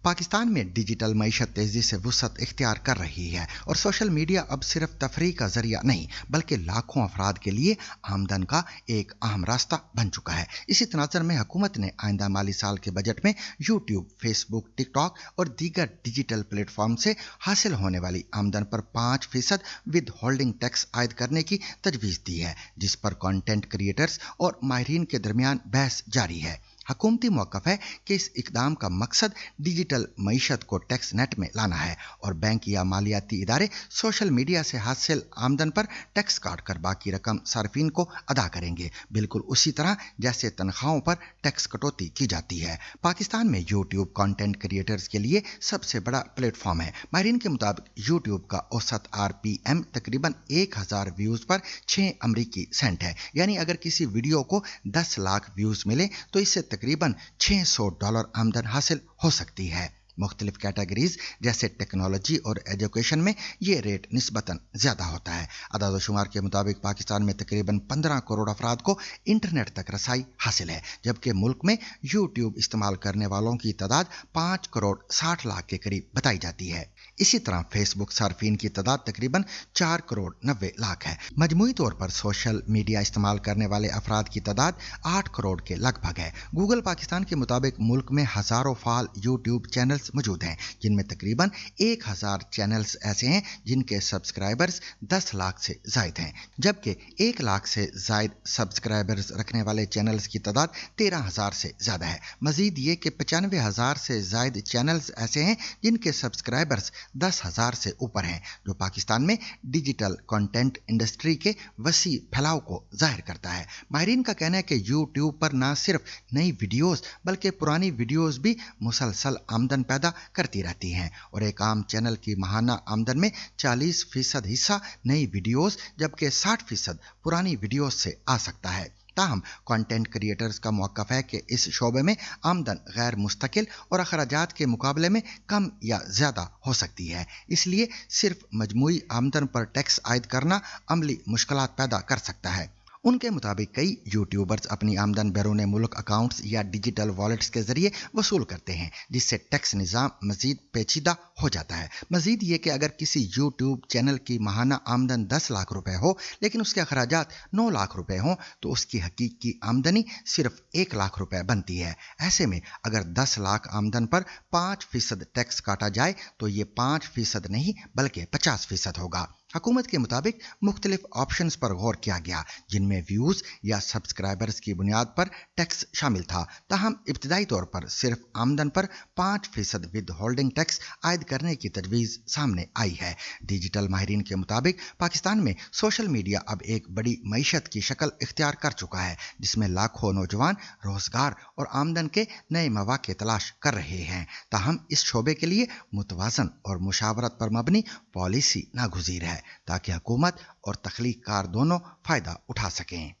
पाकिस्तान में डिजिटल मईशत तेजी से वुसअत इख्तियार कर रही है और सोशल मीडिया अब सिर्फ तफरीह का जरिया नहीं बल्कि लाखों अफराद के लिए आमदन का एक अहम रास्ता बन चुका है। इसी तनाज़ुर में हुकूमत ने आइंदा माली साल के बजट में यूट्यूब, फेसबुक, टिकटॉक और दीगर डिजिटल प्लेटफॉर्म से हासिल होने वाली आमदन पर 5% विद होल्डिंग टैक्स आयद करने की तजवीज़ दी है, जिस पर कंटेंट क्रिएटर्स और माहिरीन के दरमियान बहस जारी है। हुकूमती मौक़िफ़ है कि इस इक़दाम का मकसद डिजिटल मईशत को टैक्स नेट में लाना है और बैंक या मालियाती इदारे सोशल मीडिया से हासिल आमदन पर टैक्स काट कर बाकी रकम सार्फिन को अदा करेंगे, बिल्कुल उसी तरह जैसे तनख्वाहों पर टैक्स कटौती की जाती है। पाकिस्तान में यूट्यूब कंटेंट क्रिएटर्स के लिए सबसे बड़ा प्लेटफॉर्म है। माहिरीन के मुताबिक यूट्यूब का औसत RPM तकरीबन 1000 व्यूज़ पर 6 अमरीकी सेंट है, यानी अगर किसी वीडियो को 10 लाख व्यूज़ मिले तो इससे तकरीबन $600 आमदन हासिल हो सकती है। मुख्तलिफ कैटेगरीज जैसे टेक्नोलॉजी और एजुकेशन में ये रेट निस्बतन ज़्यादा होता है। अदाद शुमार के मुताबिक पाकिस्तान में तकरीबन 15 करोड़ अफराद को इंटरनेट तक रसाई हासिल है, जबकि मुल्क में यूट्यूब इस्तेमाल करने वालों की तादाद 5 करोड़ 60 लाख के करीब बताई जाती है। इसी तरह फेसबुक सार्फिन की तादाद तकरीबन 4 करोड़ 90 लाख है। मजमूई तौर पर सोशल मीडिया इस्तेमाल करने वाले अफराद की तादाद 8 करोड़ के लगभग है। गूगल पाकिस्तान के मुताबिक मुल्क में हज़ारों फाल यूट्यूब चैनल्स मौजूद हैं, जिनमें तकरीबन 1000 चैनल्स ऐसे हैं जिनके सब्सक्राइबर्स 10 लाख से जायद हैं, जबकि 1 लाख से जायद सब्सक्राइबर्स रखने वाले चैनल्स की तादाद 13,000 से ज़्यादा है। मजीद ये कि 95,000 से जायद चैनल्स ऐसे हैं जिनके सब्सक्राइबर्स 10,000 से ऊपर हैं, जो पाकिस्तान में डिजिटल कंटेंट इंडस्ट्री के वसी फैलाव को जाहिर करता है। माहिरीन का कहना है कि यूट्यूब पर न सिर्फ नई वीडियोस बल्कि पुरानी वीडियोस भी मुसलसल आमदन पैदा करती रहती हैं और एक आम चैनल की माहाना आमदन में 40% हिस्सा नई वीडियोस जबकि 60% पुरानी वीडियोस से आ सकता है। ताहम कंटेंट क्रिएटर्स का मौक़िफ़ है कि इस शोबे में आमदन गैर मुस्तकिल और अखराजात के मुकाबले में कम या ज़्यादा हो सकती है, इसलिए सिर्फ मजमूई आमदन पर टैक्स आयद करना अमली मुश्किलात पैदा कर सकता है। उनके मुताबिक कई यूट्यूबर्स अपनी आमदन बैरून मुल्क अकाउंट्स या डिजिटल वॉलेट्स के जरिए वसूल करते हैं, जिससे टैक्स निज़ाम मजीद पेचीदा हो जाता है। मजीद ये कि अगर किसी यूट्यूब चैनल की माहाना आमदन 10 लाख रुपए हो लेकिन उसके अखराजात 9 लाख रुपए हों तो उसकी हकीकी आमदनी सिर्फ 1 लाख रुपए बनती है। ऐसे में अगर 10 लाख आमदन पर 5% टैक्स काटा जाए तो ये 5% नहीं बल्कि 50% होगा। हुकूमत के मुताबिक मुख्तलिफ ऑप्शंस पर गौर किया गया, जिनमें व्यूज़ या सब्सक्राइबर्स की बुनियाद पर टैक्स शामिल था। ताहम इब्तदाई तौर पर सिर्फ आमदन पर 5% विद होल्डिंग टैक्स आयद करने की तजवीज़ सामने आई है। डिजिटल माहिरीन के मुताबिक पाकिस्तान में सोशल मीडिया अब एक बड़ी मईशत की शक्ल इख्तियार कर चुका है, जिसमें लाखों नौजवान रोज़गार और आमदन के नए मौक़े तलाश कर रहे हैं। ताहम इस शोबे के लिए मुतवाज़न और मुशावरत पर मबनी पॉलिसी नागुज़ीर है ताकि हुकूमत और तख्लीक कार दोनों फ़ायदा उठा सकें।